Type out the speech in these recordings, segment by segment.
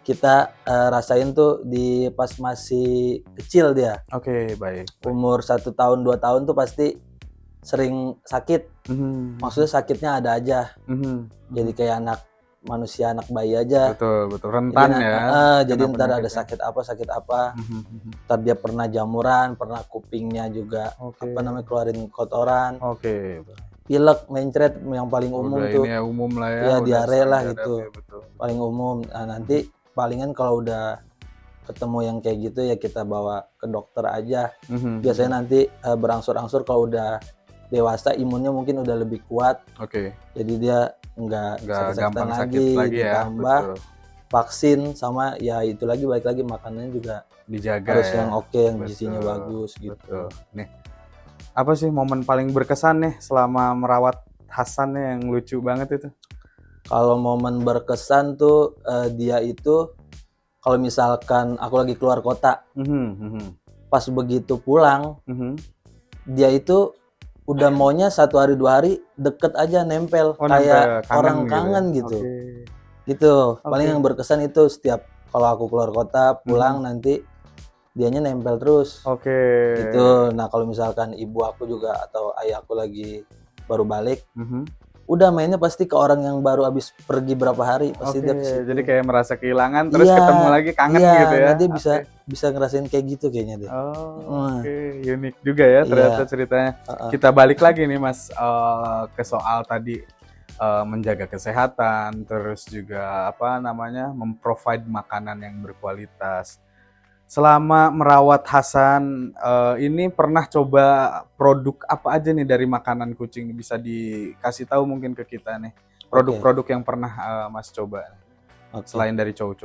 kita rasain tuh di pas masih kecil dia. Oke, baik. Umur 1 tahun 2 tahun tuh pasti sering sakit. Maksudnya sakitnya ada aja. Jadi kayak anak manusia, anak bayi aja. Betul, rentan Jadi, ya. jadi kena ntar ada penyakitnya. sakit apa. Ntar dia pernah jamuran, pernah kupingnya juga Oke. keluarin kotoran. Oke. Pilek, mencret yang paling umum Udah tuh. ini ya umum lah ya. Ya udah diare lah standar gitu. ya, betul. Paling umum. Nah, nanti palingan kalau udah ketemu yang kayak gitu ya kita bawa ke dokter aja. Biasanya nanti berangsur-angsur kalau udah dewasa imunnya mungkin udah lebih kuat. Oke. Jadi dia nggak sakit-sakitan sakit lagi ya. ditambah Betul. vaksin sama ya itu lagi balik lagi makanannya juga Dijaga harus ya. yang oke, yang Betul, gizinya bagus gitu. Betul. Nih, apa sih momen paling berkesan nih selama merawat Hasan nih yang lucu banget itu? Kalau momen berkesan tuh dia itu kalau misalkan aku lagi keluar kota, pas begitu pulang, dia itu udah maunya 1 hari 2 hari deket aja nempel kayak nempel, orang gitu kangen ya? gitu. Oke. Itu paling yang berkesan itu setiap kalau aku keluar kota pulang nanti dianya nempel terus. Oke. Itu. Nah kalau misalkan ibu aku juga atau ayah aku lagi baru balik, udah mainnya pasti ke orang yang baru habis pergi berapa hari pasti dia ke situ. Jadi kayak merasa kehilangan terus ketemu lagi kangen gitu ya. Nah dia bisa ngerasain kayak gitu kayaknya deh. Oke, unik juga ya ternyata ceritanya. Kita balik lagi nih Mas ke soal tadi menjaga kesehatan, terus juga apa namanya memprovide makanan yang berkualitas. Selama merawat Hasan, ini pernah coba produk apa aja nih dari makanan kucing? Bisa dikasih tahu mungkin ke kita nih, produk-produk yang pernah Mas coba selain dari Chow.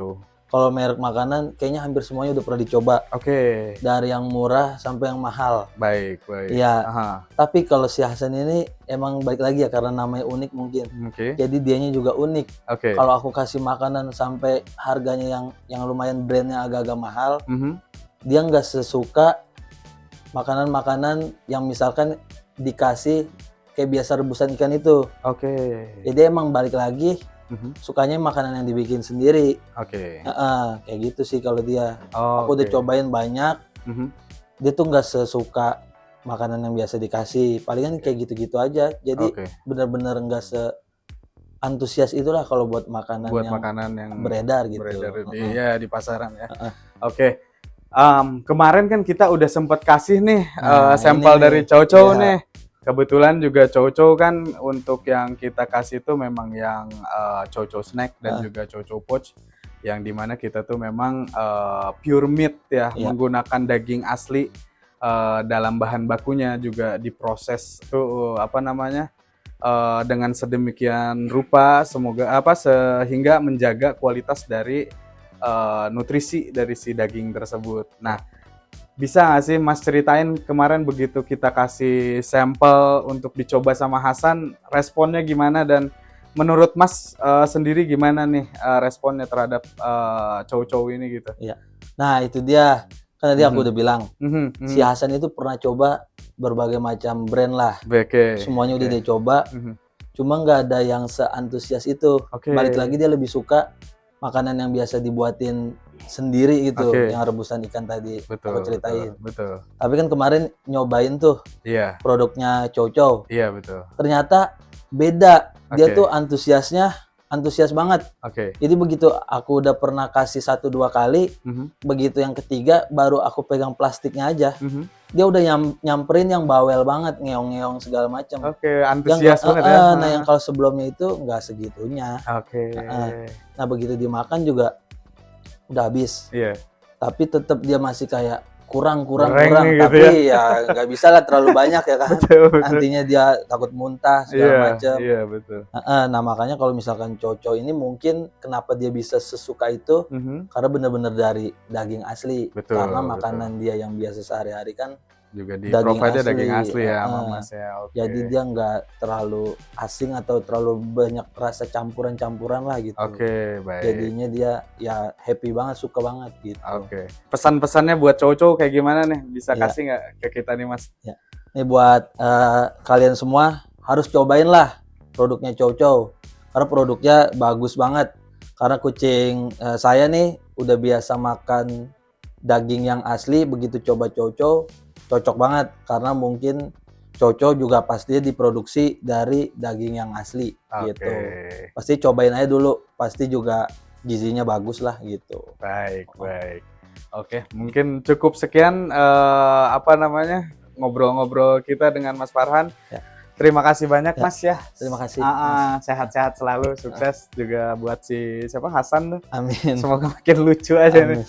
Kalau merek makanan kayaknya hampir semuanya udah pernah dicoba. Oke. Dari yang murah sampai yang mahal. Baik. Iya. Tapi kalau si Hasan ini emang balik lagi ya karena namanya unik mungkin. Jadi dianya juga unik. Kalau aku kasih makanan sampai harganya yang lumayan brandnya agak-agak mahal, dia nggak sesuka makanan-makanan yang misalkan dikasih kayak biasa rebusan ikan itu. Jadi emang balik lagi sukanya makanan yang dibikin sendiri. Kayak gitu sih kalau dia. Aku udah cobain banyak. Dia tuh nggak sesuka makanan yang biasa dikasih. Palingan kayak gitu-gitu aja. Jadi benar-benar nggak antusias itulah kalau buat makanan yang beredar gitu. Iya di pasaran ya. Kemarin kan kita udah sempat kasih nih sampel dari Chow nih. Kebetulan juga Chow kan untuk yang kita kasih tuh memang yang Chow snack dan juga Chow pouch yang dimana kita tuh memang pure meat ya, menggunakan daging asli dalam bahan bakunya juga diproses tuh dengan sedemikian rupa sehingga menjaga kualitas dari nutrisi dari si daging tersebut. Nah, bisa nggak sih Mas ceritain kemarin begitu kita kasih sampel untuk dicoba sama Hasan, responnya gimana dan menurut Mas sendiri gimana nih responnya terhadap Chow ini gitu? Iya. Nah itu dia, kan tadi aku udah bilang si Hasan itu pernah coba berbagai macam brand lah, semuanya udah dia coba, cuma nggak ada yang seantusias itu. Balik lagi dia lebih suka makanan yang biasa dibuatin sendiri gitu, yang rebusan ikan tadi aku ceritain. Tapi kan kemarin nyobain tuh produknya Chow. Ternyata beda, dia tuh antusias banget. Jadi begitu aku udah pernah kasih 1-2 kali, begitu yang ketiga baru aku pegang plastiknya aja, dia udah nyamperin yang bawel banget, ngeong-ngeong segala macam. Antusias banget ya. Nah yang kalau sebelumnya itu nggak segitunya. Nah begitu dimakan juga udah habis. Tapi tetap dia masih kayak kurang. Tapi ya nggak bisa lah terlalu banyak ya kan. Nantinya dia takut muntah segala macam. Nah makanya kalau misalkan Chow ini mungkin kenapa dia bisa sesuka itu karena benar-benar dari daging asli. Karena makanan dia yang biasa sehari-hari kan juga di provide daging asli ya sama Mas ya. Jadi dia nggak terlalu asing atau terlalu banyak rasa campuran lah gitu. Baik. Jadinya dia ya happy banget, suka banget gitu. Pesan-pesannya buat Chow kayak gimana nih? Bisa kasih nggak ke kita nih Mas? Nih buat kalian semua harus cobain lah produknya Chow karena produknya bagus banget. Karena kucing saya nih udah biasa makan daging yang asli, begitu coba Chow cocok banget karena mungkin Chow juga pasti diproduksi dari daging yang asli gitu. Pasti cobain aja dulu, pasti juga gizinya bagus lah gitu. Baik. Oke, mungkin cukup sekian ngobrol-ngobrol kita dengan Mas Farhan. Ya. Terima kasih banyak Mas ya. Terima kasih. Sehat-sehat selalu, sukses juga buat si Hasan tuh. Amin. Semoga makin lucu aja nih.